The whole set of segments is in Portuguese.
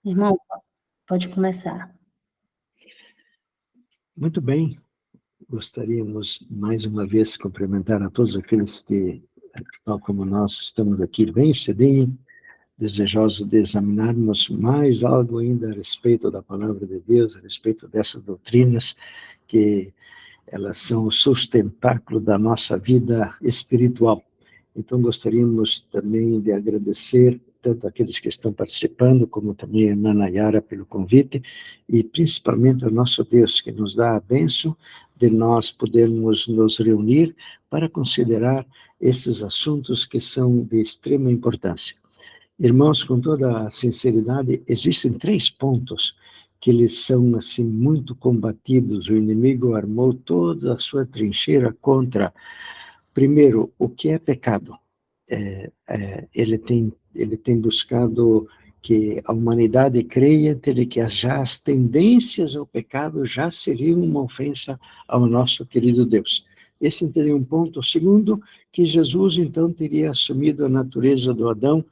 Irmão, pode começar. Muito bem, gostaríamos mais uma vez cumprimentar a todos aqueles que, tal como nós, estamos aqui bem cedinho, desejosos de examinarmos mais algo ainda a respeito da palavra de Deus, a respeito dessas doutrinas, que elas são o sustentáculo da nossa vida espiritual. Então, gostaríamos também de agradecer tanto aqueles que estão participando, como também a irmã Nayara pelo convite, e principalmente ao nosso Deus, que nos dá a bênção de nós podermos nos reunir para considerar esses assuntos que são de extrema importância. Irmãos, com toda a sinceridade, existem 3 pontos que eles são assim muito combatidos. O inimigo armou toda a sua trincheira contra, primeiro, o que é pecado. Ele tem buscado que a humanidade creia que já as tendências ao pecado já seriam uma ofensa ao nosso querido Deus. Esse seria um ponto. Segundo, que Jesus então teria assumido a natureza do Adão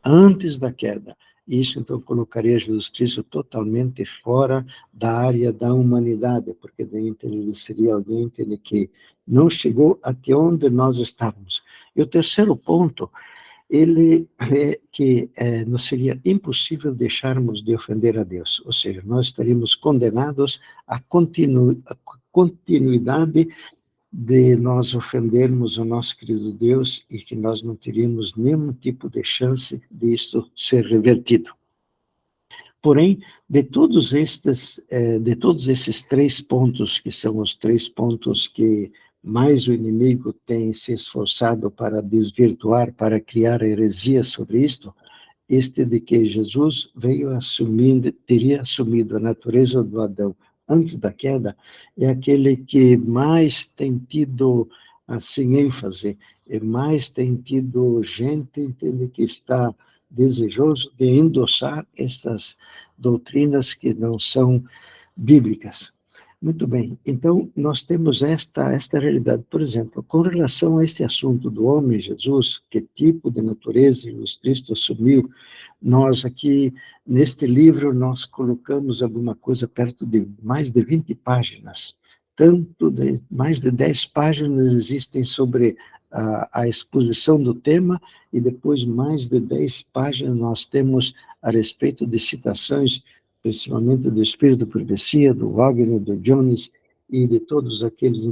antes da queda. Isso, então, colocaria Jesus Cristo totalmente fora da área da humanidade, porque daí ele seria alguém que não chegou até onde nós estávamos. E o terceiro ponto, ele é que nos seria impossível deixarmos de ofender a Deus, ou seja, nós estaríamos condenados à continuidade de nós ofendermos o nosso querido Deus e que nós não teríamos nenhum tipo de chance disso ser revertido. Porém, de todos esses 3 pontos, que são os 3 pontos que mais o inimigo tem se esforçado para desvirtuar, para criar heresia sobre isto, este de que Jesus teria assumido a natureza do Adão antes da queda, é aquele que mais tem tido, assim, ênfase, e mais tem tido gente que está desejoso de endossar essas doutrinas que não são bíblicas. Muito bem, então nós temos esta realidade. Por exemplo, com relação a este assunto do homem Jesus, que tipo de natureza Jesus Cristo assumiu, nós aqui, neste livro, nós colocamos alguma coisa perto de mais de 20 páginas. Mais de 10 páginas existem sobre a exposição do tema, e depois mais de 10 páginas nós temos a respeito de citações, principalmente do Espírito de Profecia, do Wagner, do Jones, e de todos aqueles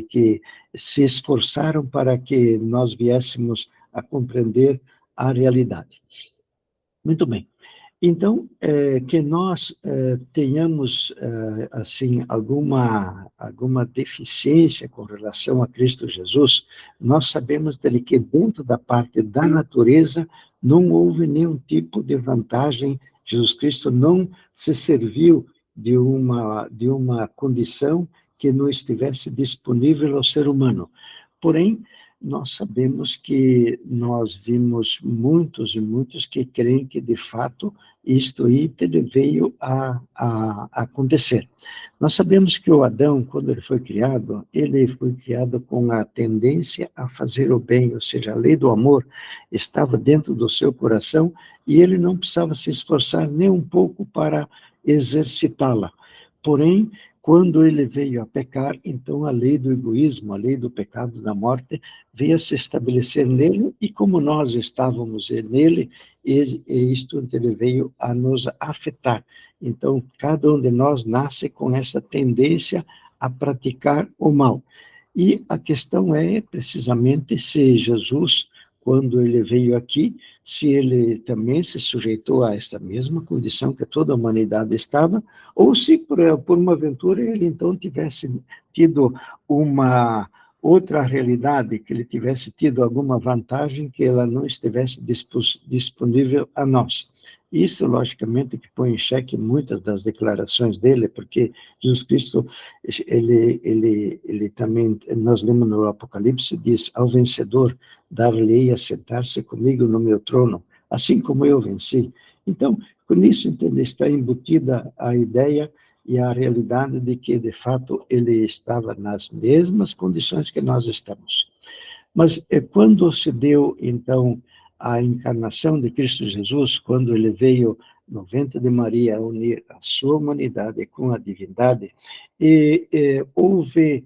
que se esforçaram para que nós viéssemos a compreender a realidade. Muito bem. Então, que nós tenhamos, assim, alguma deficiência com relação a Cristo Jesus, nós sabemos dele que dentro da parte da natureza não houve nenhum tipo de vantagem. Jesus Cristo não se serviu de uma condição que não estivesse disponível ao ser humano. Porém, nós sabemos que nós vimos muitos e muitos que creem que, de fato, isto aí veio a acontecer. Nós sabemos que o Adão, quando ele foi criado com a tendência a fazer o bem, ou seja, a lei do amor estava dentro do seu coração e ele não precisava se esforçar nem um pouco para exercitá-la. Porém, quando ele veio a pecar, então a lei do egoísmo, a lei do pecado da morte, veio a se estabelecer nele, e como nós estávamos nele, isto ele veio a nos afetar. Então, cada um de nós nasce com essa tendência a praticar o mal. E a questão é, precisamente, se Jesus, quando ele veio aqui, se ele também se sujeitou a essa mesma condição que toda a humanidade estava, ou se, por uma aventura, ele então tivesse tido uma outra realidade, que ele tivesse tido alguma vantagem que ela não estivesse disponível a nós. Isso, logicamente, que põe em xeque muitas das declarações dele, porque Jesus Cristo, ele também, nós lemos no Apocalipse, diz: ao vencedor dar-lhe-ei a sentar-se comigo no meu trono, assim como eu venci. Então, com isso, entende, está embutida a ideia e a realidade de que, de fato, ele estava nas mesmas condições que nós estamos. Mas quando se deu, então, a encarnação de Cristo Jesus, quando ele veio no ventre de Maria, a unir a sua humanidade com a divindade, e houve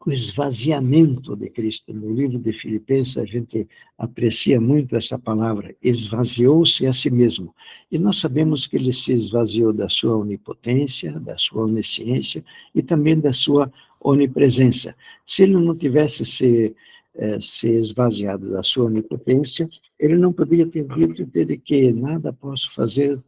o esvaziamento de Cristo. No livro de Filipenses, a gente aprecia muito essa palavra, esvaziou-se a si mesmo. E nós sabemos que ele se esvaziou da sua onipotência, da sua onisciência e também da sua onipresença. Se ele não tivesse se esvaziado da sua onipotência, ele não poderia ter dito de que nada posso fazer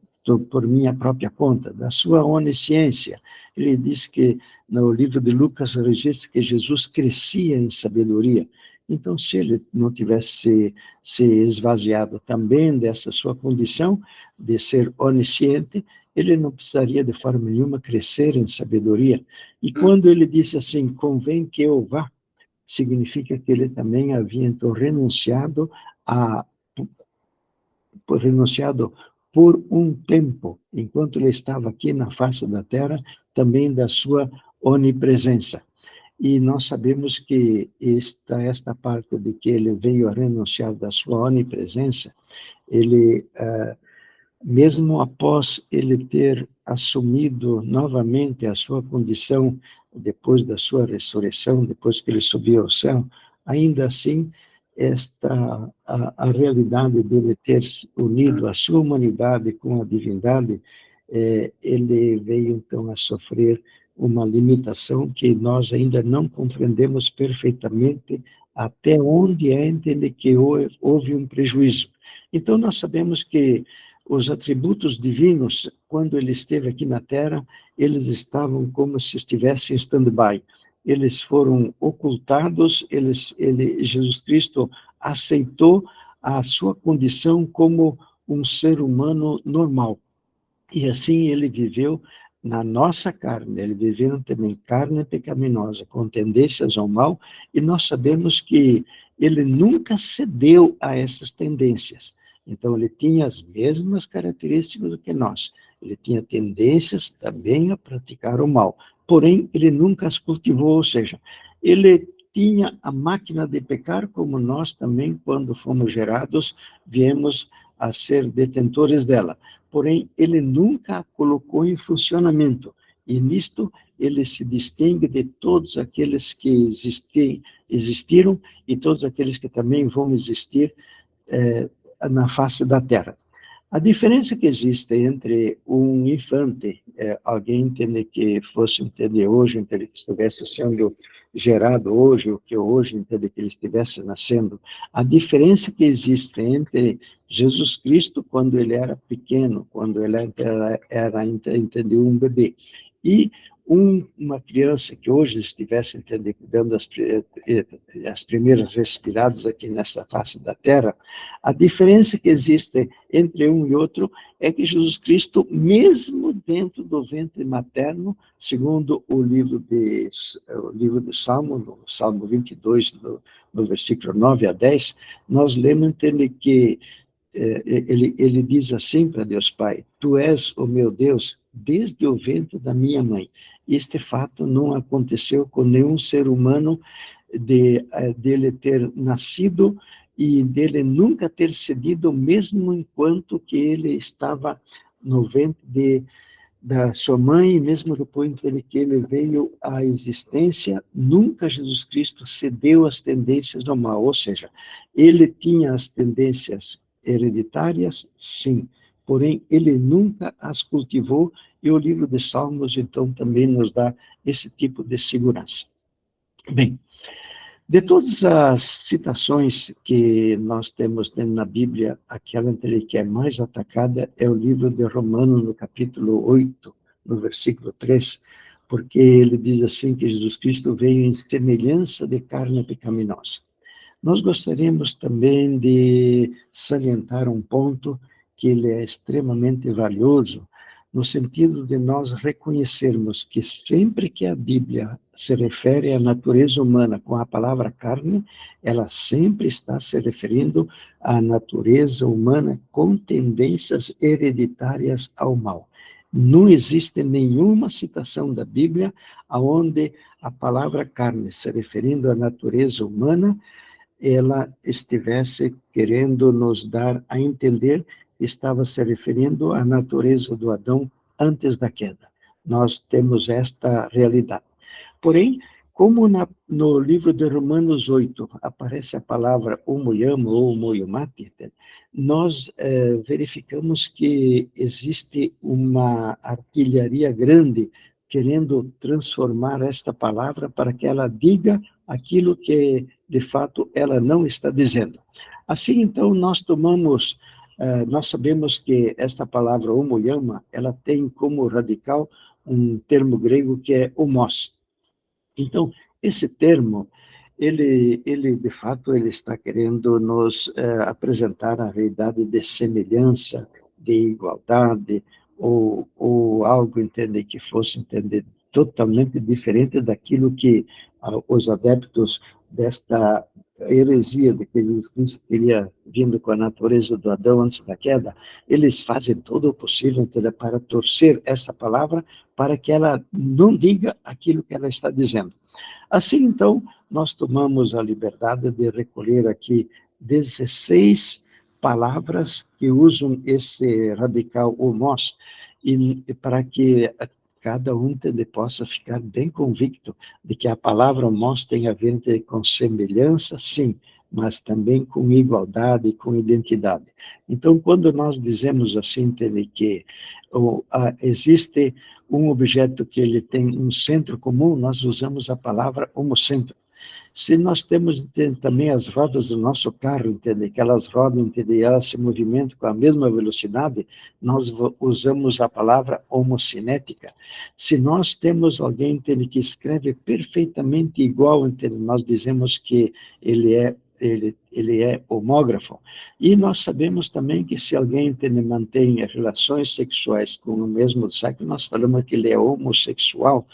por minha própria conta, da sua onisciência. Ele disse que no livro de Lucas registra que Jesus crescia em sabedoria. Então, se ele não tivesse se esvaziado também dessa sua condição de ser onisciente, ele não precisaria de forma nenhuma crescer em sabedoria. E quando ele disse assim, convém que eu vá, significa que ele também havia então renunciado por um tempo, enquanto ele estava aqui na face da terra, também da sua onipresença. E nós sabemos que esta parte de que ele veio a renunciar da sua onipresença, ele, mesmo após ele ter assumido novamente a sua condição, depois da sua ressurreição, depois que ele subiu ao céu, ainda assim, a realidade dele ter unido a sua humanidade com a divindade, ele veio então a sofrer uma limitação que nós ainda não compreendemos perfeitamente até onde é entender que houve um prejuízo. Então nós sabemos que os atributos divinos, quando ele esteve aqui na Terra, eles estavam como se estivessem em stand-by. Eles foram ocultados, Jesus Cristo aceitou a sua condição como um ser humano normal. E assim ele viveu na nossa carne, ele viveu também carne pecaminosa, com tendências ao mal, e nós sabemos que ele nunca cedeu a essas tendências. Então, ele tinha as mesmas características do que nós. Ele tinha tendências também a praticar o mal. Porém, ele nunca as cultivou, ou seja, ele tinha a máquina de pecar, como nós também, quando fomos gerados, viemos a ser detentores dela. Porém, ele nunca a colocou em funcionamento. E nisto, ele se distingue de todos aqueles que existiram e todos aqueles que também vão existir na face da Terra. A diferença que existe entre um infante, alguém entender que fosse entender hoje, entender que estivesse sendo gerado hoje, ou que hoje entender que ele estivesse nascendo, a diferença que existe entre Jesus Cristo quando ele era pequeno, quando ele era entender, um bebê, e uma criança que hoje estivesse dando as primeiras respiradas aqui nessa face da Terra, a diferença que existe entre um e outro é que Jesus Cristo, mesmo dentro do ventre materno, segundo o livro de Salmo, no Salmo 22, no versículo 9 a 10, nós lemos que ele diz assim para Deus Pai, tu és o meu Deus desde o ventre da minha mãe. Este fato não aconteceu com nenhum ser humano dele ter nascido e dele nunca ter cedido, mesmo enquanto que ele estava no ventre da sua mãe, mesmo depois que ele veio à existência, nunca Jesus Cristo cedeu às tendências do mal, ou seja, ele tinha as tendências hereditárias, sim, porém ele nunca as cultivou, e o livro de Salmos, então, também nos dá esse tipo de segurança. Bem, de todas as citações que nós temos na Bíblia, aquela que é mais atacada é o livro de Romanos, no capítulo 8, no versículo 3, porque ele diz assim que Jesus Cristo veio em semelhança de carne pecaminosa. Nós gostaríamos também de salientar um ponto que ele é extremamente valioso, no sentido de nós reconhecermos que sempre que a Bíblia se refere à natureza humana com a palavra carne, ela sempre está se referindo à natureza humana com tendências hereditárias ao mal. Não existe nenhuma citação da Bíblia onde a palavra carne, se referindo à natureza humana, ela estivesse querendo nos dar a entender estava se referindo à natureza do Adão antes da queda. Nós temos esta realidade. Porém, como no livro de Romanos 8 aparece a palavra homoiamo ou homoiomate, nós verificamos que existe uma artilharia grande querendo transformar esta palavra para que ela diga aquilo que, de fato, ela não está dizendo. Assim, então, nós sabemos que esta palavra homoiama, ela tem como radical um termo grego que é homos. Então, esse termo, ele de fato, ele está querendo nos apresentar a realidade de semelhança, de igualdade, ou algo, entende, que fosse, entender, totalmente diferente daquilo que os adeptos desta heresia de que Jesus Cristo teria vindo com a natureza do Adão antes da queda, eles fazem todo o possível, entende, para torcer essa palavra para que ela não diga aquilo que ela está dizendo. Assim, então, nós tomamos a liberdade de recolher aqui 16 palavras que usam esse radical homos, e para que cada um possa ficar bem convicto de que a palavra homos tem a ver com semelhança, sim, mas também com igualdade, com identidade. Então, quando nós dizemos assim, que existe um objeto que ele tem um centro comum, nós usamos a palavra homocentro. Se nós temos também as rodas do nosso carro, entende? Que elas rodam, entende? Elas se movimentam com a mesma velocidade, nós usamos a palavra homocinética. Se nós temos alguém, entende, que escreve perfeitamente igual, entende? Nós dizemos que ele é homógrafo. E nós sabemos também que se alguém mantém relações sexuais com o mesmo sexo, nós falamos que ele é homossexual.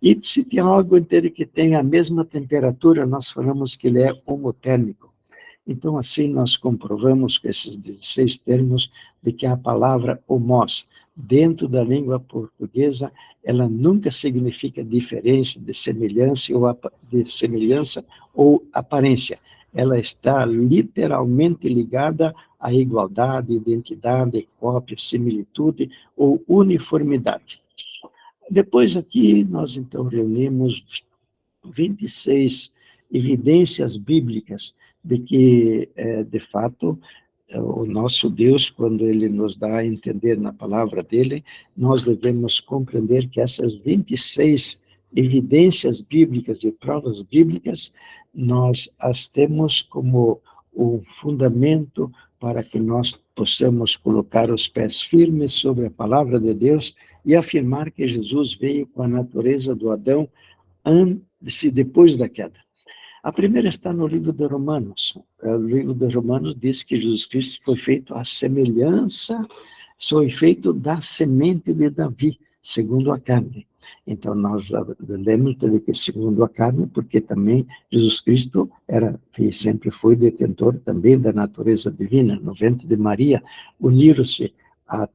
E se tem algo inteiro que tem a mesma temperatura, nós falamos que ele é homotérmico. Então, assim, nós comprovamos com esses 16 termos de que a palavra homos, dentro da língua portuguesa, ela nunca significa diferença, de semelhança ou aparência. Ela está literalmente ligada à igualdade, identidade, cópia, similitude ou uniformidade. Depois aqui, nós então reunimos 26 evidências bíblicas de que, de fato, o nosso Deus, quando ele nos dá a entender na palavra dele, nós devemos compreender que essas 26 evidências bíblicas e provas bíblicas, nós as temos como um fundamento para que nós possamos colocar os pés firmes sobre a palavra de Deus e afirmar que Jesus veio com a natureza do Adão antes e depois da queda. A primeira está no livro de Romanos. O livro de Romanos diz que Jesus Cristo foi feito à semelhança, foi feito da semente de Davi, segundo a carne. Então, nós lemos que segundo a carne, porque também Jesus Cristo e sempre foi detentor também da natureza divina. No ventre de Maria, uniram-se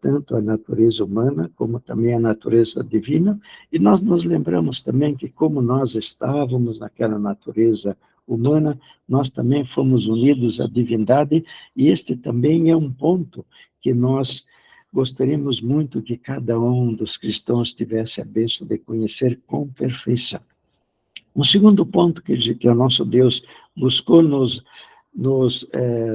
tanto a natureza humana como também a natureza divina, e nós nos lembramos também que como nós estávamos naquela natureza humana, nós também fomos unidos à divindade, e este também é um ponto que nós gostaríamos muito que cada um dos cristãos tivesse a bênção de conhecer com perfeição. Um segundo ponto que o nosso Deus buscou nos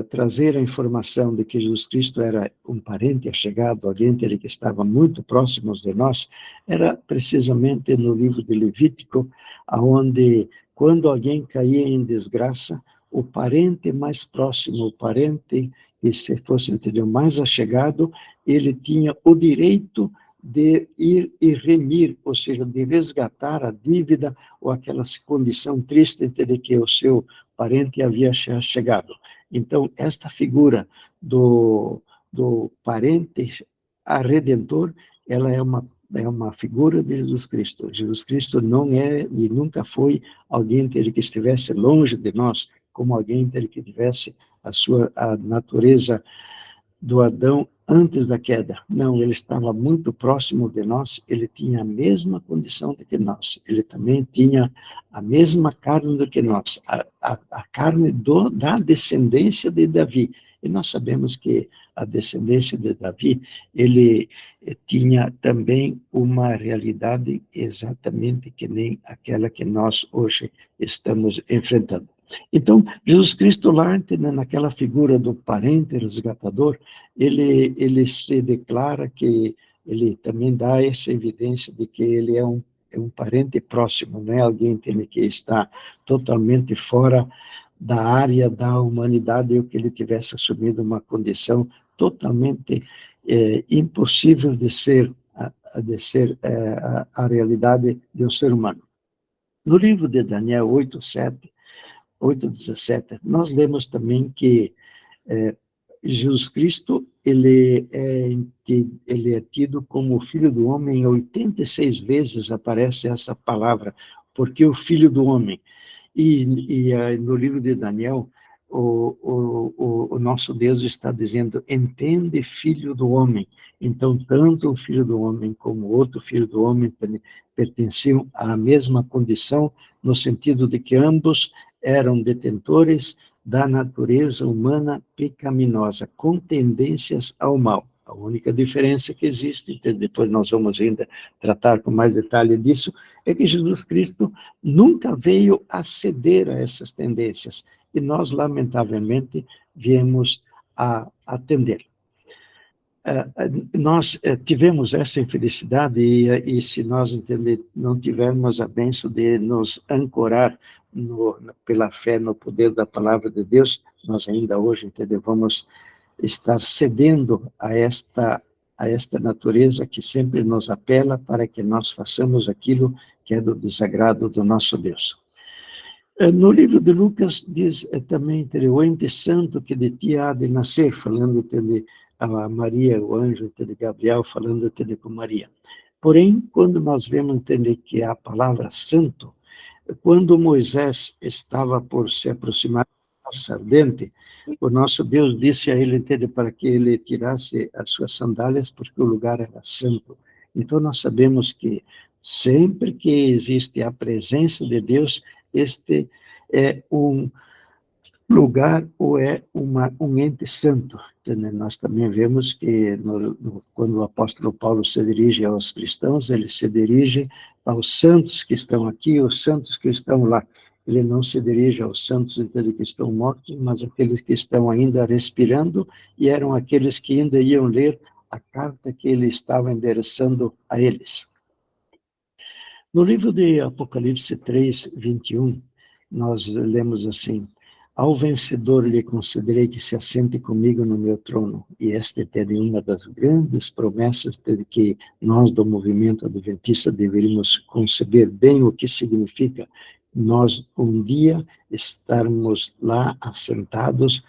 trazer a informação de que Jesus Cristo era um parente achegado, alguém que estava muito próximo de nós, era precisamente no livro de Levítico, onde, quando alguém caía em desgraça, o parente mais próximo, o parente que se fosse mais achegado, ele tinha o direito de ir e remir, ou seja, de resgatar a dívida ou aquela condição triste de que o seu parente havia chegado. Então, esta figura do parente a redentor, ela é uma figura de Jesus Cristo. Jesus Cristo não é e nunca foi alguém que estivesse longe de nós, como alguém que tivesse a natureza do Adão antes da queda. Não, ele estava muito próximo de nós, ele tinha a mesma condição do que nós, ele também tinha a mesma carne do que nós, a carne da descendência de Davi. E nós sabemos que a descendência de Davi, ele tinha também uma realidade exatamente que nem aquela que nós hoje estamos enfrentando. Então, Jesus Cristo lá, naquela figura do parente resgatador, ele se declara que ele também dá essa evidência de que ele é um parente próximo, não é alguém que está totalmente fora da área da humanidade, ou que ele tivesse assumido uma condição totalmente impossível de ser a realidade de um ser humano. No livro de Daniel 8:17, nós lemos também que Jesus Cristo, ele é tido como o Filho do Homem. 86 vezes aparece essa palavra, porque o Filho do Homem. E no livro de Daniel, o nosso Deus está dizendo, entende, filho do homem. Então, tanto o filho do homem como o outro filho do homem pertenciam à mesma condição, no sentido de que ambos eram detentores da natureza humana pecaminosa, com tendências ao mal. A única diferença que existe, depois nós vamos ainda tratar com mais detalhe disso, é que Jesus Cristo nunca veio a ceder a essas tendências, e nós, lamentavelmente, viemos a atender. Nós tivemos essa infelicidade, e se nós não tivermos a bênção de nos ancorar pela fé no poder da palavra de Deus, nós ainda hoje vamos estar cedendo a esta natureza que sempre nos apela para que nós façamos aquilo que é do desagrado do nosso Deus. No livro de Lucas diz também, o ente santo que de ti há de nascer, falando de a Maria, o anjo de Gabriel, falando com Maria. Porém, quando nós vemos que a palavra santo, quando Moisés estava por se aproximar da sarça ardente, o nosso Deus disse a ele para que ele tirasse as suas sandálias, porque o lugar era santo. Então, nós sabemos que sempre que existe a presença de Deus, este é um lugar ou é um ente santo. Nós também vemos que quando o apóstolo Paulo se dirige aos cristãos, ele se dirige aos santos que estão aqui, os santos que estão lá. Ele não se dirige aos santos que estão mortos, mas aqueles que estão ainda respirando, e eram aqueles que ainda iam ler a carta que ele estava endereçando a eles. No livro de Apocalipse 3:21, nós lemos assim: ao vencedor lhe concederei que se assente comigo no meu trono. E esta é uma das grandes promessas de que nós, do movimento adventista, deveríamos conceber bem o que significa nós um dia estarmos lá assentados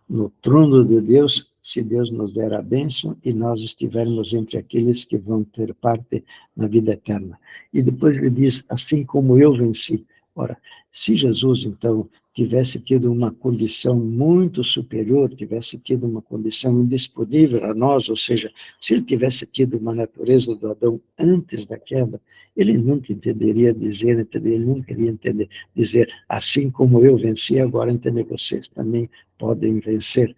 no trono de Deus, se Deus nos der a bênção e nós estivermos entre aqueles que vão ter parte na vida eterna. E depois ele diz, assim como eu venci. Ora, se Jesus, então, tivesse tido uma condição muito superior, tivesse tido uma condição indisponível a nós, ou seja, se ele tivesse tido uma natureza do Adão antes da queda, ele nunca entenderia dizer, ele nunca iria entender, dizer, assim como eu venci, agora vocês também podem vencer,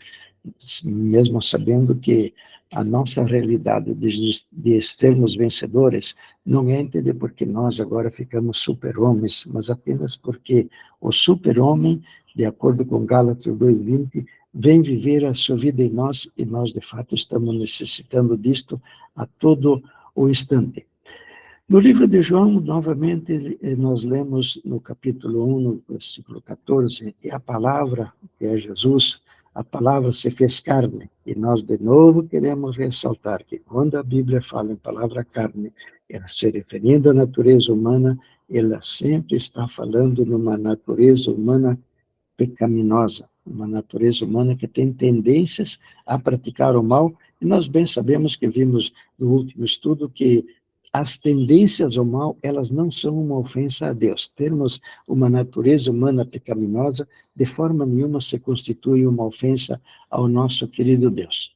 mesmo sabendo que a nossa realidade de sermos vencedores não é entender porque nós agora ficamos super-homens, mas apenas porque o super-homem, de acordo com Gálatas 2:20, vem viver a sua vida em nós, e nós, de fato, estamos necessitando disto a todo o instante. No livro de João, novamente, nós lemos no capítulo 1, no versículo 14, e a palavra, que é Jesus, a palavra se fez carne, e nós de novo queremos ressaltar que quando a Bíblia fala em palavra carne, ela se referindo à natureza humana, ela sempre está falando numa natureza humana pecaminosa, uma natureza humana que tem tendências a praticar o mal, e nós bem sabemos que vimos no último estudo que as tendências ao mal, elas não são uma ofensa a Deus. Termos uma natureza humana pecaminosa, de forma nenhuma se constitui uma ofensa ao nosso querido Deus.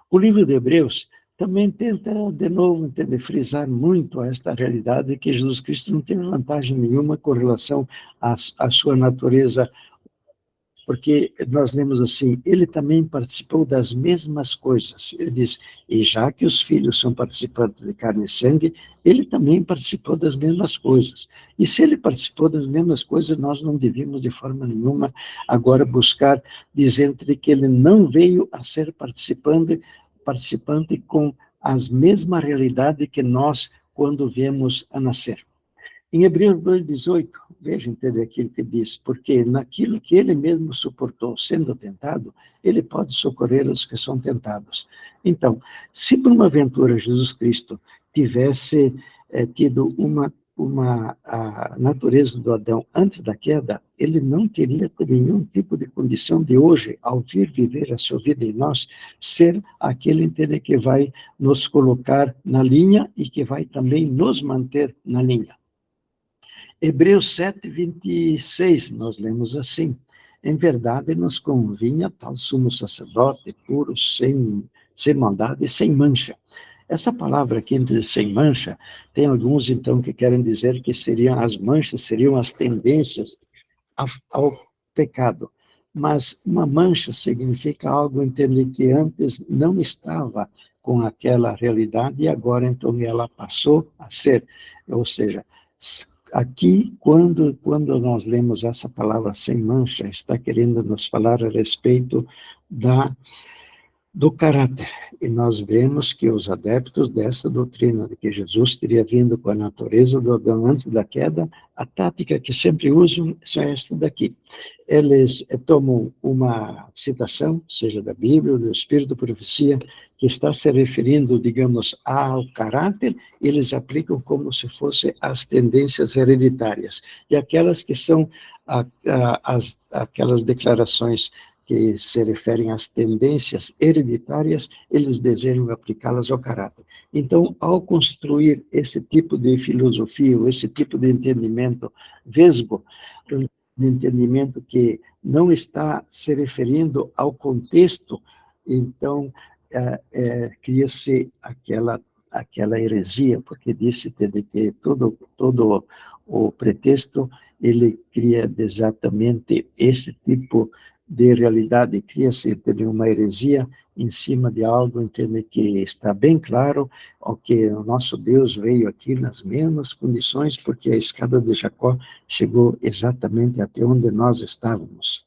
O livro de Hebreus também tenta, de novo, frisar muito esta realidade que Jesus Cristo não tem vantagem nenhuma com relação à sua natureza porque nós lemos assim, ele também participou das mesmas coisas. Ele diz, e já que os filhos são participantes de carne e sangue, ele também participou das mesmas coisas. E se ele participou das mesmas coisas, nós não devíamos de forma nenhuma agora buscar, dizendo que ele não veio a ser participante com as mesmas realidades que nós, quando viemos a nascer. Em Hebreus 2,18, veja, entende aquilo que diz, porque naquilo que ele mesmo suportou sendo tentado, ele pode socorrer os que são tentados. Então, se por uma aventura Jesus Cristo tivesse tido a natureza do Adão antes da queda, ele não teria nenhum tipo de condição de hoje, ao vir viver a sua vida em nós, ser aquele entende, que vai nos colocar na linha e que vai também nos manter na linha. Hebreus 7:26, nós lemos assim, em verdade nos convinha tal sumo sacerdote, puro, sem maldade e sem mancha. Essa palavra aqui, entre sem mancha, tem alguns, então, que querem dizer que seriam as manchas, seriam as tendências ao pecado. Mas uma mancha significa algo, entende, que antes não estava com aquela realidade e agora, então, ela passou a ser. Ou seja, aqui, quando nós lemos essa palavra sem mancha, está querendo nos falar a respeito do caráter. E nós vemos que os adeptos dessa doutrina, de que Jesus teria vindo com a natureza do Adão antes da queda, a tática que sempre usam é esta daqui. Eles tomam uma citação, seja da Bíblia ou do Espírito de Profecia, que está se referindo, digamos, ao caráter, eles aplicam como se fossem as tendências hereditárias. E aquelas que são aquelas declarações que se referem às tendências hereditárias, eles desejam aplicá-las ao caráter. Então, ao construir esse tipo de filosofia, ou esse tipo de entendimento vesgo, de entendimento que não está se referindo ao contexto, então cria-se aquela heresia, porque disse que todo o pretexto ele cria exatamente esse tipo de realidade, cria-se uma heresia em cima de algo, entende, que está bem claro, o que o nosso Deus veio aqui nas mesmas condições, porque a escada de Jacó chegou exatamente até onde nós estávamos.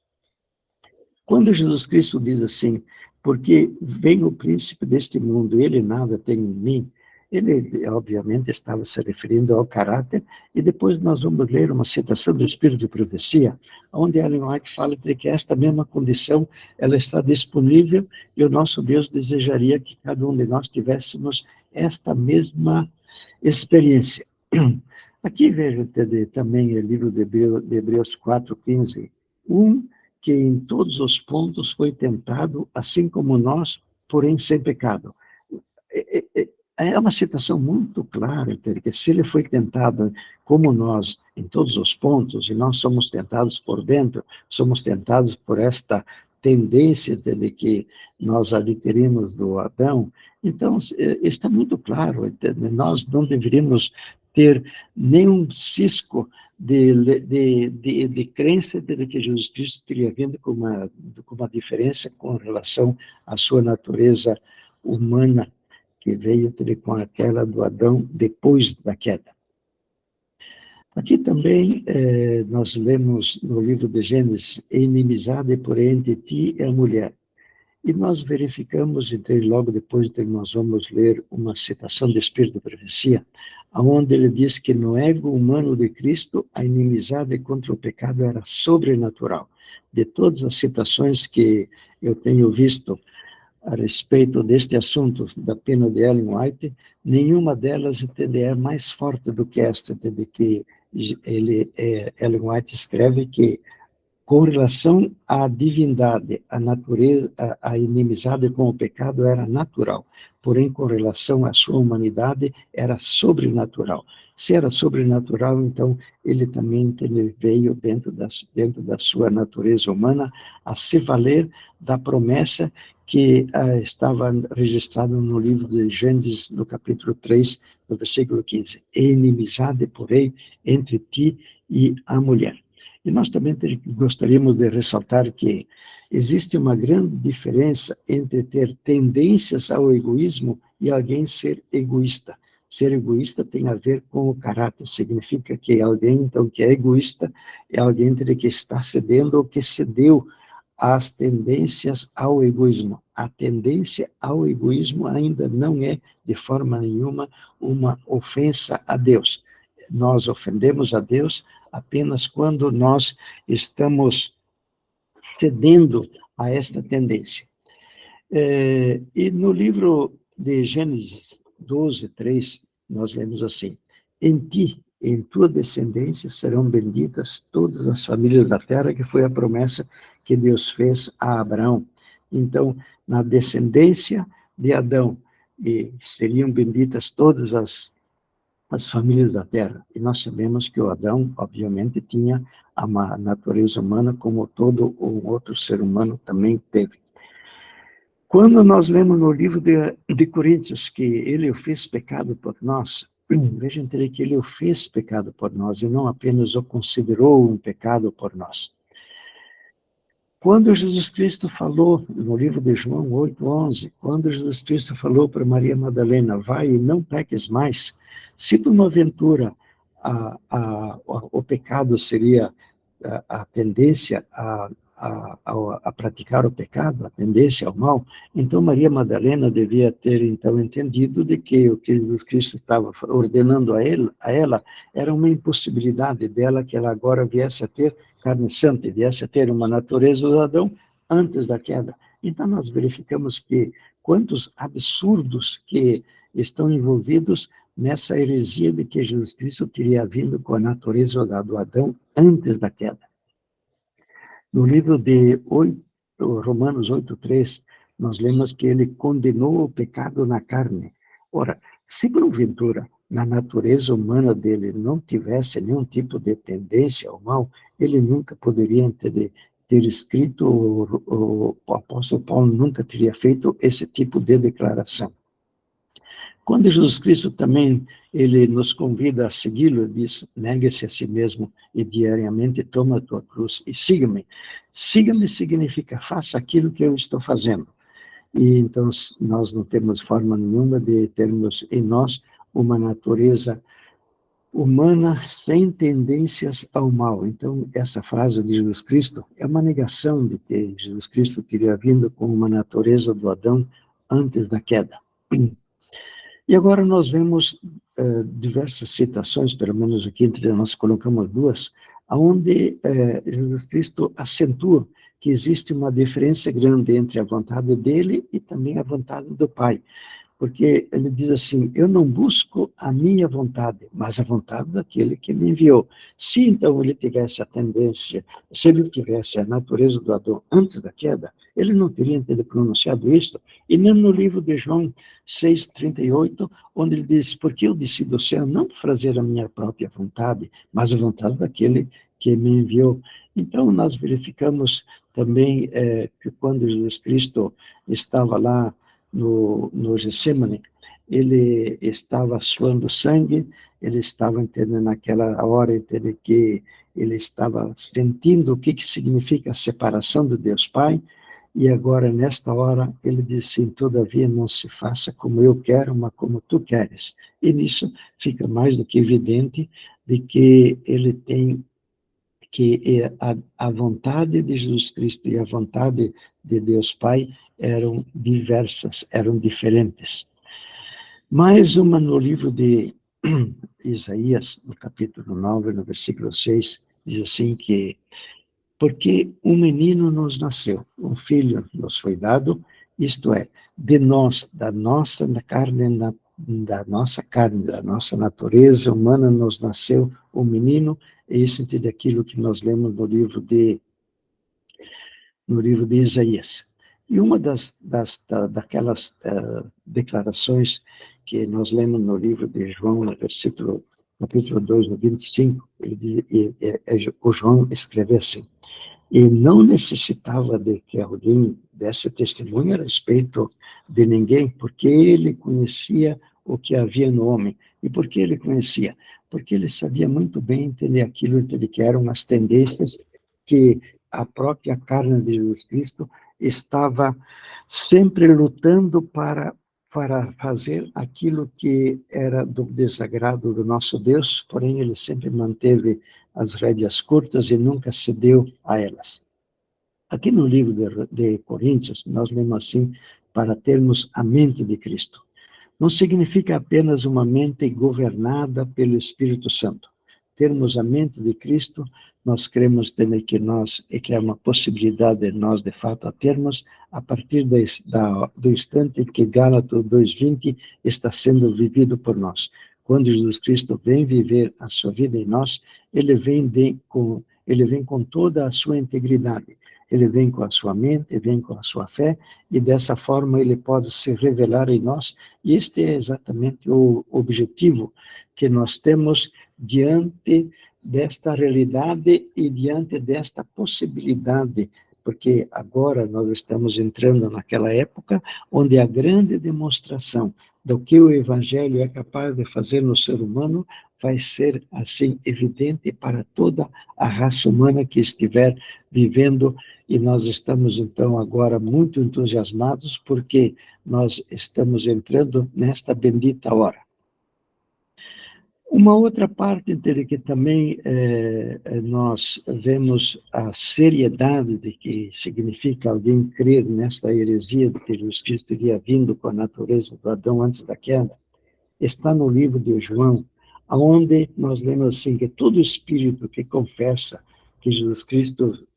Quando Jesus Cristo diz assim, porque vem o príncipe deste mundo, ele nada tem em mim, ele, obviamente, estava se referindo ao caráter, e depois nós vamos ler uma citação do Espírito de Profecia, onde Ellen White fala de que esta mesma condição, ela está disponível, e o nosso Deus desejaria que cada um de nós tivéssemos esta mesma experiência. Aqui vejo também o livro de Hebreus 4:15, que em todos os pontos foi tentado, assim como nós, porém sem pecado. É uma citação muito clara, que se ele foi tentado como nós, em todos os pontos, e nós somos tentados por dentro, somos tentados por esta tendência de que nós adquirimos do Adão, então está muito claro, nós não deveríamos ter nenhum cisco de crença de que Jesus Cristo teria vindo com uma diferença com relação à sua natureza humana, que veio com aquela do Adão depois da queda. Aqui também nós lemos no livro de Gênesis, inimizade, porém, entre ti e a mulher. E nós verificamos, então, logo depois nós vamos ler uma citação do Espírito de Profecia, onde ele diz que no ego humano de Cristo, a inimizade contra o pecado era sobrenatural. De todas as citações que eu tenho visto a respeito deste assunto da pena de Ellen White, nenhuma delas é mais forte do que esta, de que Ellen White escreve que, com relação à divindade, à natureza, a inimizade com o pecado era natural, porém, com relação à sua humanidade, era sobrenatural. Se era sobrenatural, então, ele também veio dentro da sua natureza humana a se valer da promessa que estava registrada no livro de Gênesis, no capítulo 3, no versículo 15. E inimizade, porém, entre ti e a mulher. E nós também gostaríamos de ressaltar que existe uma grande diferença entre ter tendências ao egoísmo e alguém ser egoísta. Ser egoísta tem a ver com o caráter, significa que alguém, então, que é egoísta, é alguém que está cedendo ou que cedeu às tendências ao egoísmo. A tendência ao egoísmo ainda não é, de forma nenhuma, uma ofensa a Deus. Nós ofendemos a Deus apenas quando nós estamos cedendo a esta tendência. E no livro de Gênesis 12:3, nós lemos assim: em ti, em tua descendência, serão benditas todas as famílias da terra, que foi a promessa que Deus fez a Abraão. Então, na descendência de Adão, seriam benditas todas as famílias da terra. E nós sabemos que o Adão, obviamente, tinha uma natureza humana, como todo o outro ser humano também teve. Quando nós lemos no livro de Coríntios que ele o fez pecado por nós, vejam que ele o fez pecado por nós e não apenas o considerou um pecado por nós. Quando Jesus Cristo falou, no livro de João 8:11, quando Jesus Cristo falou para Maria Madalena, vai e não peques mais, se porventura o pecado seria a tendência a praticar o pecado, a tendência ao mal, então Maria Madalena devia ter então entendido de que o que Jesus Cristo estava ordenando a ela era uma impossibilidade dela, que ela agora viesse a ter carne santa, viesse a ter uma natureza do Adão antes da queda. Então nós verificamos que quantos absurdos que estão envolvidos nessa heresia de que Jesus Cristo teria vindo com a natureza do Adão antes da queda. No livro de Romanos 8:3, nós lemos que ele condenou o pecado na carne. Ora, se porventura na natureza humana dele não tivesse nenhum tipo de tendência ao mal, ele nunca poderia ter escrito, o apóstolo Paulo nunca teria feito esse tipo de declaração. Quando Jesus Cristo também, ele nos convida a segui-lo, ele diz, negue-se a si mesmo e diariamente toma a tua cruz e siga-me. Siga-me significa, faça aquilo que eu estou fazendo. E então nós não temos forma nenhuma de termos em nós uma natureza humana sem tendências ao mal. Então, essa frase de Jesus Cristo é uma negação de que Jesus Cristo teria vindo com uma natureza do Adão antes da queda. E agora nós vemos diversas citações, pelo menos aqui entre nós colocamos duas, onde Jesus Cristo acentua que existe uma diferença grande entre a vontade dele e também a vontade do Pai. Porque ele diz assim, eu não busco a minha vontade, mas a vontade daquele que me enviou. Se então ele tivesse a tendência, se ele tivesse a natureza do Adão antes da queda, ele não teria pronunciado isso. E nem no livro de João 6:38, onde ele diz, porque eu desci do céu não para fazer a minha própria vontade, mas a vontade daquele que me enviou. Então nós verificamos também que quando Jesus Cristo estava lá no Getsemane, ele estava suando sangue, ele estava entendendo naquela hora, entendendo que ele estava sentindo o que significa a separação de Deus Pai, e agora, nesta hora, ele disse assim, todavia não se faça como eu quero, mas como tu queres. E nisso fica mais do que evidente de que ele tem que a vontade de Jesus Cristo e a vontade de Deus Pai eram diversas, eram diferentes. Mais uma no livro de Isaías, no capítulo 9, no versículo 6, diz assim que porque um menino nos nasceu, um filho nos foi dado, isto é, de nós, da nossa carne, da nossa natureza humana nos nasceu um menino, e isso é daquilo que nós lemos no livro de Isaías. E uma daquelas declarações que nós lemos no livro de João, no capítulo 2, no 25, ele diz, o João escreve assim, e não necessitava de que alguém desse testemunho a respeito de ninguém, porque ele conhecia o que havia no homem, E por que ele conhecia? Porque ele sabia muito bem entender aquilo que eram as tendências que a própria carne de Jesus Cristo estava sempre lutando para fazer aquilo que era do desagrado do nosso Deus, porém ele sempre manteve as rédeas curtas e nunca cedeu a elas. Aqui no livro de Coríntios, nós lemos assim, para termos a mente de Cristo. Não significa apenas uma mente governada pelo Espírito Santo. Termos a mente de Cristo, nós cremos que é uma possibilidade de nós, de fato, a termos, a partir do instante que Gálatas 2:20 está sendo vivido por nós. Quando Jesus Cristo vem viver a sua vida em nós, ele vem com toda a sua integridade. Ele vem com a sua mente, vem com a sua fé, e dessa forma ele pode se revelar em nós. E este é exatamente o objetivo que nós temos diante desta realidade e diante desta possibilidade, porque agora nós estamos entrando naquela época onde a grande demonstração do que o Evangelho é capaz de fazer no ser humano vai ser, assim, evidente para toda a raça humana que estiver vivendo. E nós estamos, então, agora muito entusiasmados, porque nós estamos entrando nesta bendita hora. Uma outra parte em que também nós vemos a seriedade de que significa alguém crer nesta heresia de que Jesus Cristo teria vindo com a natureza do Adão antes da queda, está no livro de João, onde nós lemos assim, que todo espírito que confessa que Jesus Cristo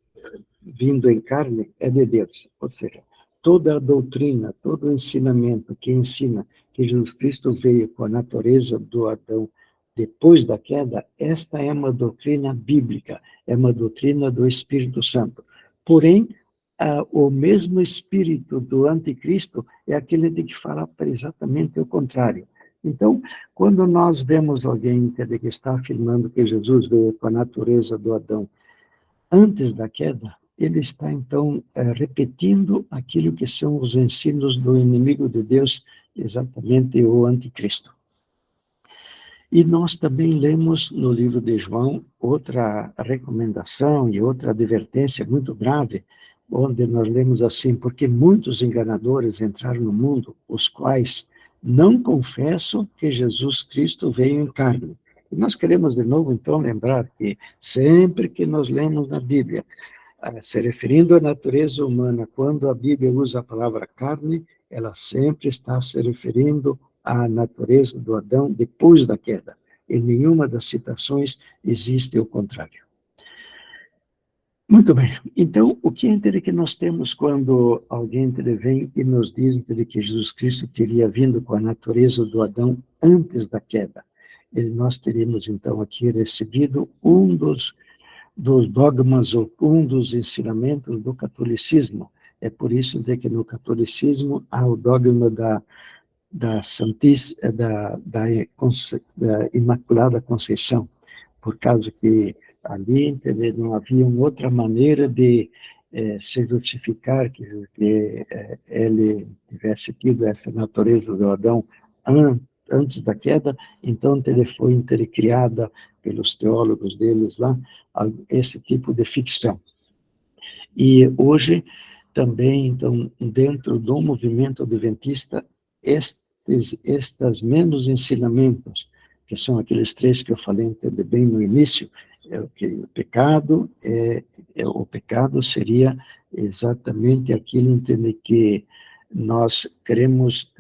vindo em carne é de Deus. Ou seja, toda a doutrina, todo o ensinamento que ensina que Jesus Cristo veio com a natureza do Adão depois da queda, esta é uma doutrina bíblica, é uma doutrina do Espírito Santo. Porém, o mesmo espírito do anticristo é aquele de que fala exatamente o contrário. Então, quando nós vemos alguém que está afirmando que Jesus veio com a natureza do Adão antes da queda, ele está, então, repetindo aquilo que são os ensinos do inimigo de Deus, exatamente o anticristo. E nós também lemos no livro de João outra recomendação e outra advertência muito grave, onde nós lemos assim: porque muitos enganadores entraram no mundo, os quais não confessam que Jesus Cristo veio em carne. E nós queremos de novo, então, lembrar que sempre que nós lemos na Bíblia, se referindo à natureza humana, quando a Bíblia usa a palavra carne, ela sempre está se referindo à natureza do Adão depois da queda. Em nenhuma das citações existe o contrário. Muito bem. Então, o que é que nós temos quando alguém vem e nos diz que Jesus Cristo teria vindo com a natureza do Adão antes da queda? Nós teríamos, então, aqui recebido um dos dogmas, ou um dos ensinamentos do catolicismo. É por isso que no catolicismo há o dogma da Imaculada Conceição, por causa que ali não havia outra maneira de se justificar que ele tivesse tido essa natureza do Adão antes da queda. Então ele foi criada pelos teólogos deles lá esse tipo de ficção. E hoje também, então, dentro do movimento adventista, estes menos ensinamentos, que são aqueles três que eu falei bem no início, que o pecado seria exatamente aquilo que nós queremos,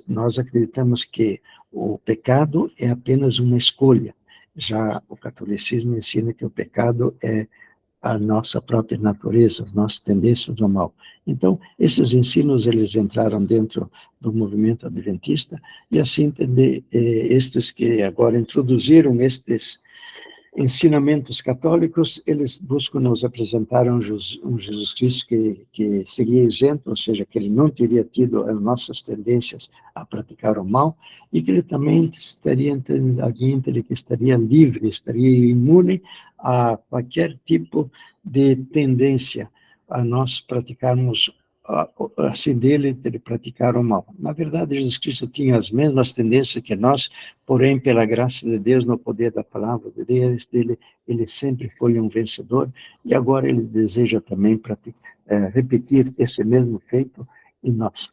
nós acreditamos que o pecado é apenas uma escolha. Já o catolicismo ensina que o pecado é a nossa própria natureza, as nossas tendências ao mal. Então, esses ensinos, eles entraram dentro do movimento adventista, e assim, estes que agora introduziram estes ensinamentos católicos, eles buscam nos apresentar um Jesus Cristo que seria isento, ou seja, que ele não teria tido as nossas tendências a praticar o mal, e que ele também estaria que estaria livre, estaria imune a qualquer tipo de tendência a nós praticarmos assim dele praticar o mal. Na verdade, Jesus Cristo tinha as mesmas tendências que nós, porém, pela graça de Deus, no poder da palavra de Deus, ele sempre foi um vencedor, e agora ele deseja também repetir esse mesmo feito em nós.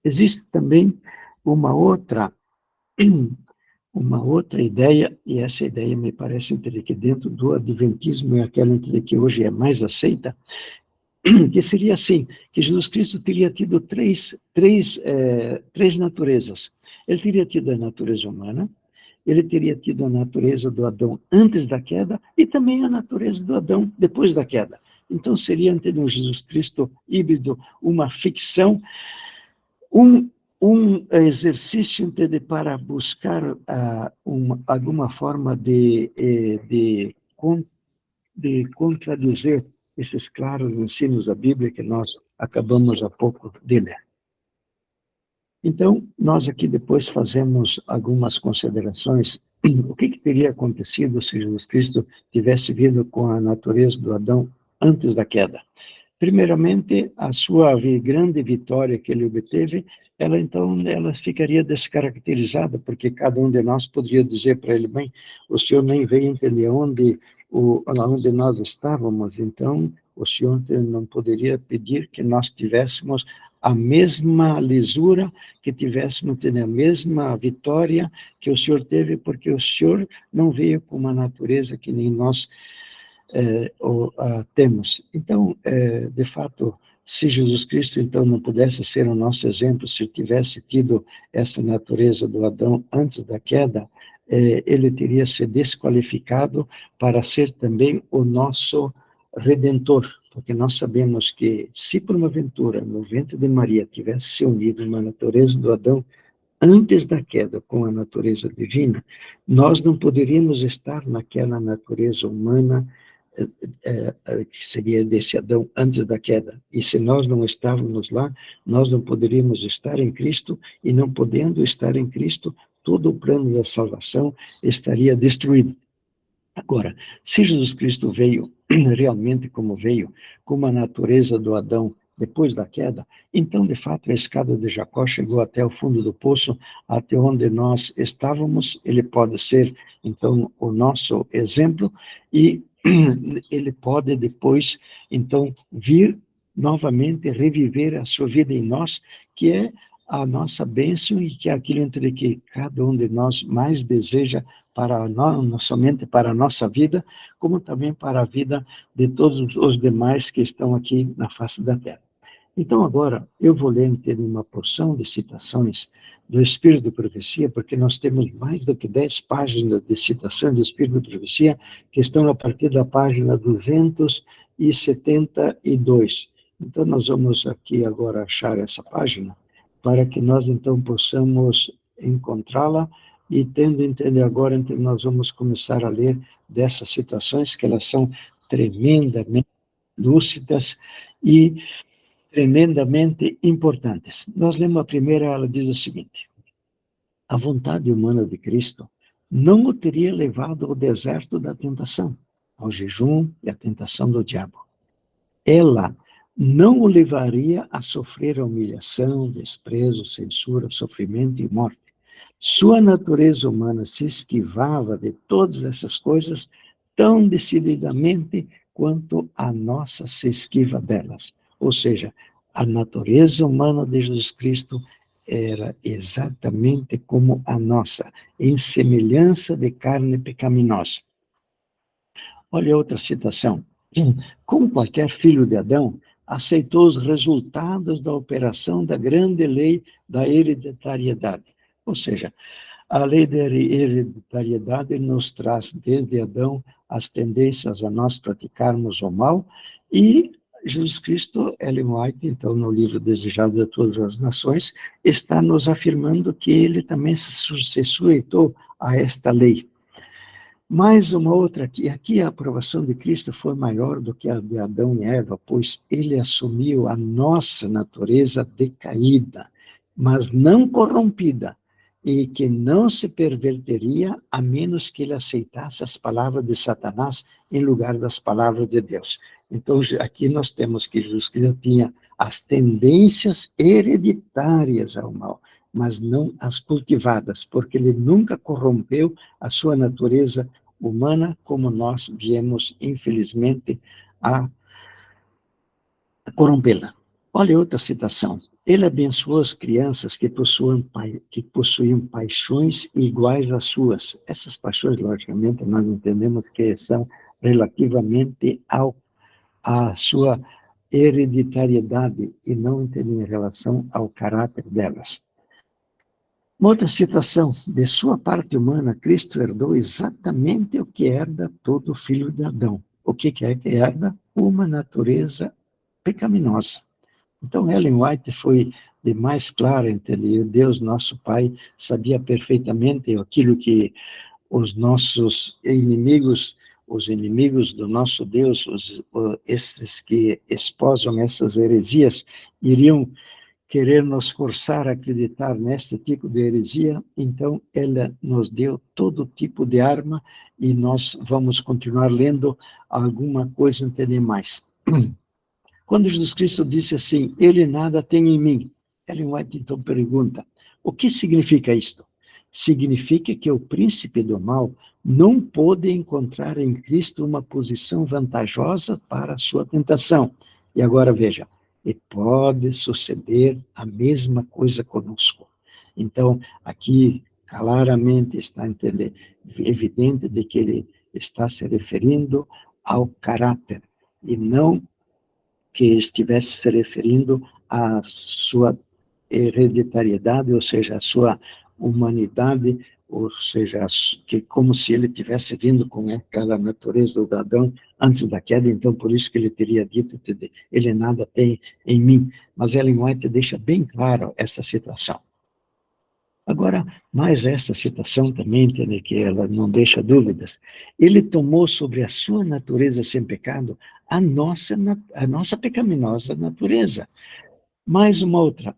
Existe também uma outra ideia, e essa ideia me parece que dentro do adventismo é aquela que hoje é mais aceita, que seria assim, que Jesus Cristo teria tido três naturezas. Ele teria tido a natureza humana, ele teria tido a natureza do Adão antes da queda e também a natureza do Adão depois da queda. Então seria, entendeu, Jesus Cristo híbrido, uma ficção, um exercício para buscar alguma forma de contradizer esses claros ensinos da Bíblia que nós acabamos há pouco de ler. Então, nós aqui depois fazemos algumas considerações. O que teria acontecido se Jesus Cristo tivesse vindo com a natureza do Adão antes da queda? Primeiramente, a sua grande vitória que ele obteve, ela ficaria descaracterizada, porque cada um de nós poderia dizer para ele, bem, o senhor nem veio entender onde nós estávamos, então o senhor não poderia pedir que nós tivéssemos a mesma lisura, que tivéssemos a mesma vitória que o senhor teve, porque o senhor não veio com uma natureza que nem nós temos. Então, de fato, se Jesus Cristo, então, não pudesse ser o nosso exemplo, se tivesse tido essa natureza do Adão antes da queda, ele teria se desqualificado para ser também o nosso Redentor, porque nós sabemos que, se por uma aventura, no ventre de Maria, tivesse se unido uma natureza do Adão antes da queda com a natureza divina, nós não poderíamos estar naquela natureza humana que seria desse Adão antes da queda. E se nós não estávamos lá, nós não poderíamos estar em Cristo, e não podendo estar em Cristo, todo o plano da salvação estaria destruído. Agora, se Jesus Cristo veio realmente como veio, com a natureza do Adão depois da queda, então, de fato, a escada de Jacó chegou até o fundo do poço, até onde nós estávamos. Ele pode ser, então, o nosso exemplo, e ele pode depois, então, vir novamente reviver a sua vida em nós, que é a nossa bênção, e que é aquilo entre que cada um de nós mais deseja, para nós, não somente para a nossa vida, como também para a vida de todos os demais que estão aqui na face da terra. Então, agora, eu vou ler uma porção de citações do Espírito de Profecia, porque nós temos mais do que 10 páginas de citações do Espírito de Profecia, que estão a partir da página 272. Então, nós vamos aqui agora achar essa página, para que nós, então, possamos encontrá-la, e tendo entendido agora, então, nós vamos começar a ler dessas citações, que elas são tremendamente lúcidas e tremendamente importantes. Nós lemos a primeira, ela diz o seguinte: a vontade humana de Cristo não o teria levado ao deserto da tentação, ao jejum e à tentação do diabo. Ela não o levaria a sofrer a humilhação, desprezo, censura, sofrimento e morte. Sua natureza humana se esquivava de todas essas coisas tão decididamente quanto a nossa se esquiva delas. Ou seja, a natureza humana de Jesus Cristo era exatamente como a nossa, em semelhança de carne pecaminosa. Olha outra citação. Como qualquer filho de Adão, aceitou os resultados da operação da grande lei da hereditariedade. Ou seja, a lei da hereditariedade nos traz desde Adão as tendências a nós praticarmos o mal, e Jesus Cristo, Ellen White, então, no livro Desejado de Todas as Nações, está nos afirmando que ele também se sujeitou a esta lei. Mais uma outra, que aqui a aprovação de Cristo foi maior do que a de Adão e Eva, pois ele assumiu a nossa natureza decaída, mas não corrompida, e que não se perverteria a menos que ele aceitasse as palavras de Satanás em lugar das palavras de Deus. Então, aqui nós temos que Jesus Cristo tinha as tendências hereditárias ao mal, mas não as cultivadas, porque ele nunca corrompeu a sua natureza humana, como nós viemos, infelizmente, a corrompê-la. Olha outra citação. Ele abençoou as crianças que possuíam paixões iguais às suas. Essas paixões, logicamente, nós entendemos que são relativamente à sua hereditariedade e não em relação ao caráter delas. Uma outra citação, de sua parte humana, Cristo herdou exatamente o que herda todo filho de Adão. O que é que herda? Uma natureza pecaminosa. Então, Ellen White foi de mais clara, entendeu? Deus, nosso Pai, sabia perfeitamente aquilo que os nossos inimigos, os inimigos do nosso Deus, esses que esposam essas heresias, iriam querer nos forçar a acreditar nesse tipo de heresia. Então, ela nos deu todo tipo de arma e nós vamos continuar lendo alguma coisa, entender mais. Quando Jesus Cristo disse assim, ele nada tem em mim, Ellen White então pergunta, o que significa isto? Significa que o príncipe do mal não pôde encontrar em Cristo uma posição vantajosa para a sua tentação. E agora veja, e pode suceder a mesma coisa conosco. Então, aqui claramente está evidente de que ele está se referindo ao caráter e não que estivesse se referindo à sua hereditariedade, ou seja, à sua humanidade, ou seja, que como se ele tivesse vindo com aquela natureza do Adão antes da queda, então por isso que ele teria dito, ele nada tem em mim. Mas Ellen White deixa bem claro essa situação. Agora, mais essa citação também, entende, que ela não deixa dúvidas. Ele tomou sobre a sua natureza sem pecado a nossa pecaminosa natureza. Mais uma outra.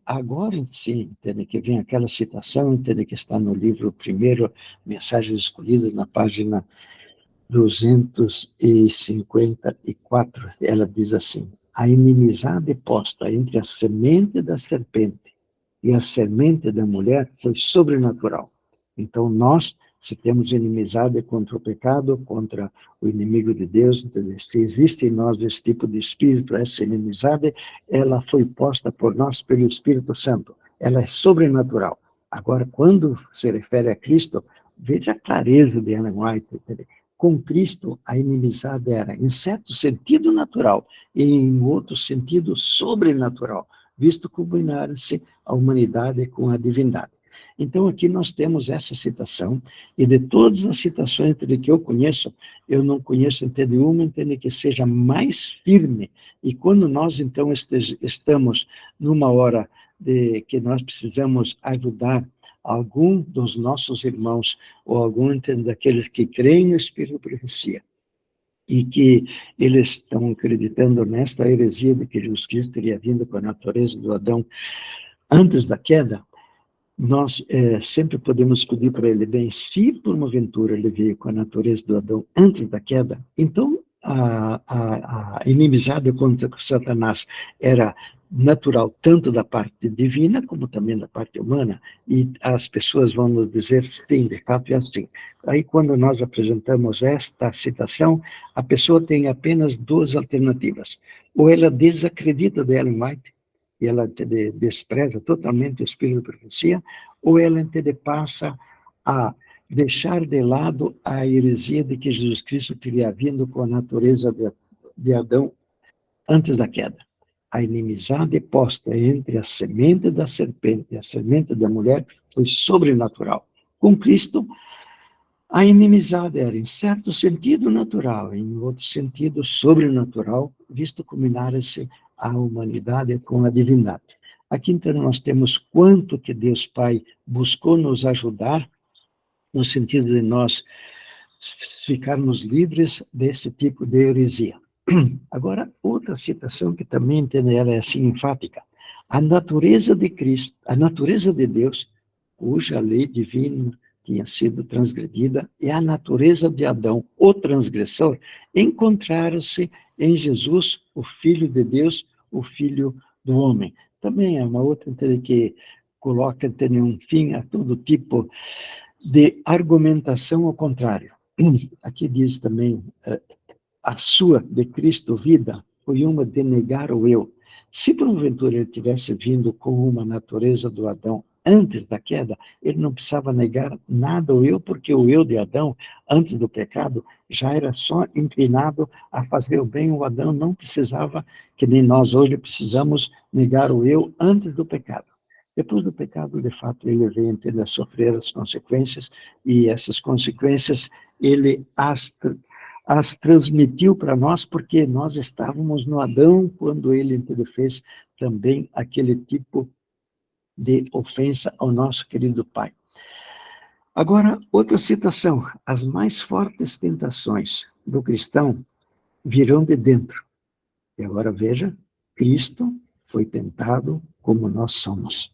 Agora, sim, entende, que vem aquela citação, entende, que está no livro primeiro, Mensagens Escolhidas, na página 254. Ela diz assim, a inimizade posta entre a semente da serpente e a semente da mulher foi sobrenatural. Então, nós, se temos inimizade contra o pecado, contra o inimigo de Deus, se existe em nós esse tipo de espírito, essa inimizade, ela foi posta por nós pelo Espírito Santo. Ela é sobrenatural. Agora, quando se refere a Cristo, veja a clareza de Ellen White. Com Cristo, a inimizade era, em certo sentido, natural, e em outro sentido, sobrenatural, visto combinar-se a humanidade com a divindade. Então, aqui nós temos essa citação, e de todas as citações de que eu conheço, eu não conheço nenhuma que seja mais firme, e quando nós, então, estamos numa hora de que nós precisamos ajudar algum dos nossos irmãos, ou algum daqueles que creem no Espírito de Profecia, e que eles estão acreditando nesta heresia de que Jesus Cristo teria vindo com a natureza do Adão antes da queda, nós sempre podemos pedir para ele, bem, se por uma aventura ele veio com a natureza do Adão antes da queda, então a inimizade contra Satanás era natural tanto da parte divina como também da parte humana, e as pessoas vão nos dizer, sim, de fato é assim. Aí quando nós apresentamos esta citação, a pessoa tem apenas duas alternativas, ou ela desacredita de Ellen White, e ela despreza totalmente o Espírito de Profecia, ou ela passa a deixar de lado a heresia de que Jesus Cristo teria vindo com a natureza de Adão antes da queda. A inimizade posta entre a semente da serpente e a semente da mulher foi sobrenatural. Com Cristo, a inimizade era, em certo sentido, natural, em outro sentido, sobrenatural, visto combinar-se a humanidade com a divindade. Aqui, então, nós temos quanto que Deus Pai buscou nos ajudar, no sentido de nós ficarmos livres desse tipo de heresia. Agora, outra citação que também ela é assim enfática. A natureza de Cristo, a natureza de Deus, cuja lei divina tinha sido transgredida, e a natureza de Adão, o transgressor, encontraram-se em Jesus, o Filho de Deus, o Filho do homem. Também é uma outra que coloca um fim a todo tipo de argumentação ao contrário. Aqui diz também, a sua, de Cristo, vida foi uma de negar o eu. Se porventura ele tivesse vindo com uma natureza do Adão antes da queda, ele não precisava negar nada o eu, porque o eu de Adão, antes do pecado, já era só inclinado a fazer o bem. O Adão não precisava, que nem nós hoje precisamos, negar o eu antes do pecado. Depois do pecado, de fato, ele vem entender a sofrer as consequências, e essas consequências ele as transmitiu para nós, porque nós estávamos no Adão, quando ele fez também aquele tipo de ofensa ao nosso querido Pai. Agora, outra citação: as mais fortes tentações do cristão virão de dentro. E agora veja, Cristo foi tentado como nós somos.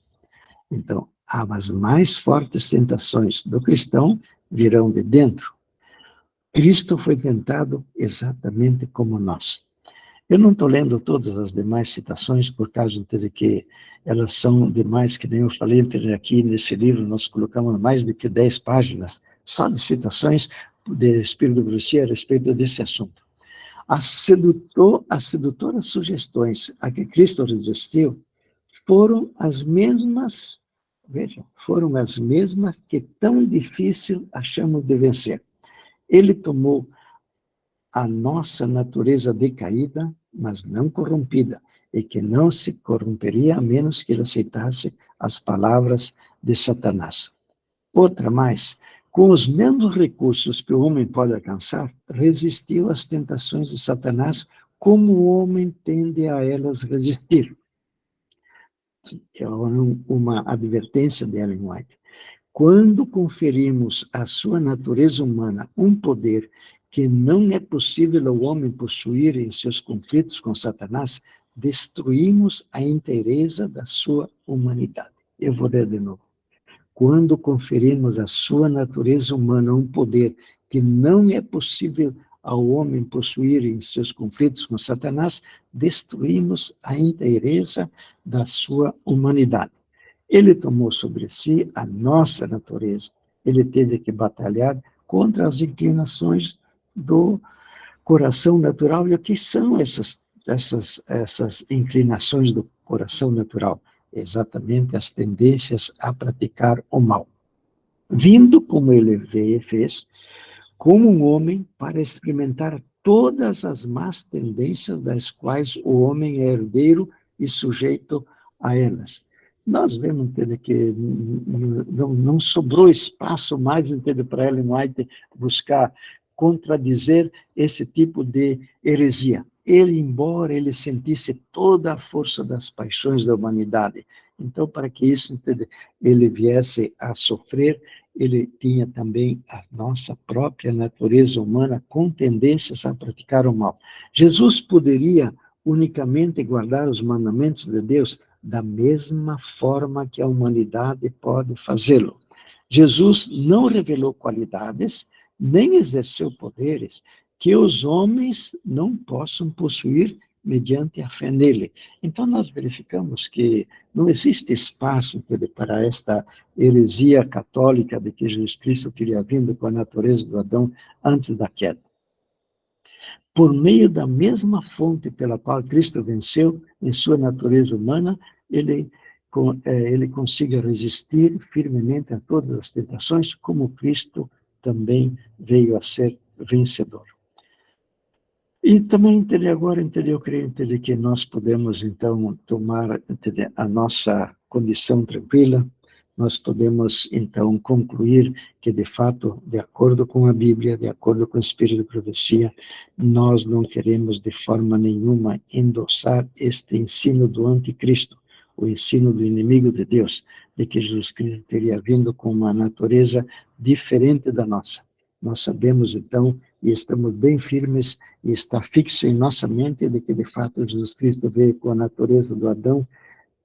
Então, as mais fortes tentações do cristão virão de dentro. Cristo foi tentado exatamente como nós. Eu não estou lendo todas as demais citações, por causa de que elas são demais, que nem eu falei aqui nesse livro, nós colocamos mais do que 10 páginas, só de citações de Espírito de Profecia a respeito desse assunto. As sedutoras sugestões a que Cristo resistiu foram as mesmas, vejam, foram as mesmas que tão difícil achamos de vencer. Ele tomou a nossa natureza decaída, mas não corrompida, e que não se corromperia a menos que ele aceitasse as palavras de Satanás. Outra mais, com os mesmos recursos que o homem pode alcançar, resistiu às tentações de Satanás, como o homem tende a elas resistir. É uma advertência de Ellen White. Quando conferimos à sua natureza humana um poder que não é possível ao homem possuir em seus conflitos com Satanás, destruímos a inteireza da sua humanidade. Eu vou ler de novo. Quando conferimos à sua natureza humana um poder que não é possível ao homem possuir em seus conflitos com Satanás, destruímos a inteireza da sua humanidade. Ele tomou sobre si a nossa natureza. Ele teve que batalhar contra as inclinações do coração natural. E o que são essas inclinações do coração natural? Exatamente as tendências a praticar o mal. Vindo como ele fez, como um homem, para experimentar todas as más tendências das quais o homem é herdeiro e sujeito a elas. Nós vemos que não sobrou espaço mais para Ellen White buscar contradizer esse tipo de heresia. Ele, embora ele sentisse toda a força das paixões da humanidade, então, para que isso ele viesse a sofrer, ele tinha também a nossa própria natureza humana com tendências a praticar o mal. Jesus poderia unicamente guardar os mandamentos de Deus da mesma forma que a humanidade pode fazê-lo. Jesus não revelou qualidades, nem exerceu poderes que os homens não possam possuir mediante a fé nele. Então, nós verificamos que não existe espaço para esta heresia católica de que Jesus Cristo teria vindo com a natureza do Adão antes da queda. Por meio da mesma fonte pela qual Cristo venceu em sua natureza humana, ele consiga resistir firmemente a todas as tentações, como Cristo também veio a ser vencedor. E também, agora, eu creio que nós podemos, então, tomar a nossa condição tranquila, nós podemos, então, concluir que, de fato, de acordo com a Bíblia, de acordo com o Espírito de Profecia, nós não queremos, de forma nenhuma, endossar este ensino do anticristo, o ensino do inimigo de Deus, de que Jesus Cristo teria vindo com uma natureza diferente da nossa. Nós sabemos, então, e estamos bem firmes, e está fixo em nossa mente, de que, de fato, Jesus Cristo veio com a natureza do Adão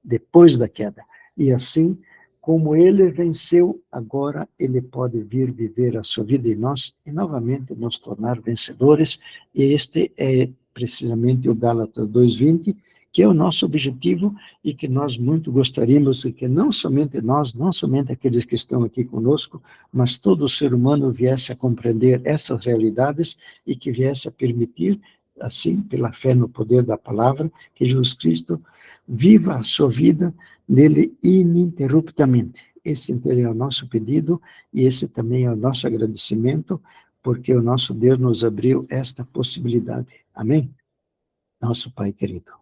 depois da queda. E assim, como ele venceu, agora ele pode vir viver a sua vida em nós e novamente nos tornar vencedores. E este é precisamente o Gálatas 2:20, que é o nosso objetivo e que nós muito gostaríamos de que não somente nós, não somente aqueles que estão aqui conosco, mas todo ser humano viesse a compreender essas realidades e que viesse a permitir, assim, pela fé no poder da palavra, que Jesus Cristo viva a sua vida nele ininterruptamente. Esse então é o nosso pedido e esse também é o nosso agradecimento, porque o nosso Deus nos abriu esta possibilidade. Amém? Nosso Pai querido,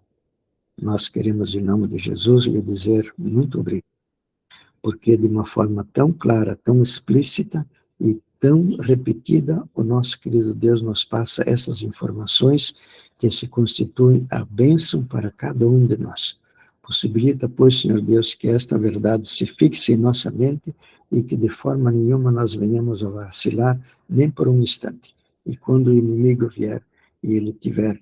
nós queremos, em nome de Jesus, lhe dizer muito obrigado, porque de uma forma tão clara, tão explícita e tão repetida, o nosso querido Deus nos passa essas informações que se constituem a bênção para cada um de nós. Possibilita, pois, Senhor Deus, que esta verdade se fixe em nossa mente e que de forma nenhuma nós venhamos a vacilar, nem por um instante. E quando o inimigo vier e ele tiver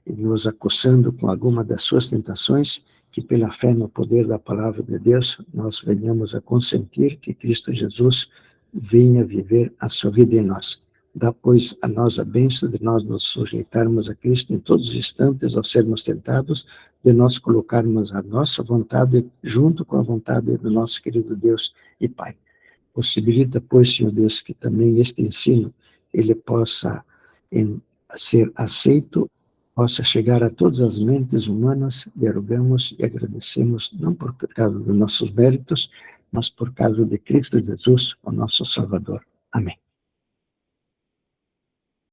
nos acossando com alguma das suas tentações, que pela fé no poder da palavra de Deus, nós venhamos a consentir que Cristo Jesus venha viver a sua vida em nós. Dá, pois, a nós a bênção de nós nos sujeitarmos a Cristo em todos os instantes ao sermos tentados, de nós colocarmos a nossa vontade junto com a vontade do nosso querido Deus e Pai. Possibilita, pois, Senhor Deus, que também este ensino ele possa ser aceito, possa chegar a todas as mentes humanas, e rogamos e agradecemos, não por causa dos nossos méritos, mas por causa de Cristo Jesus, o nosso Salvador. Amém.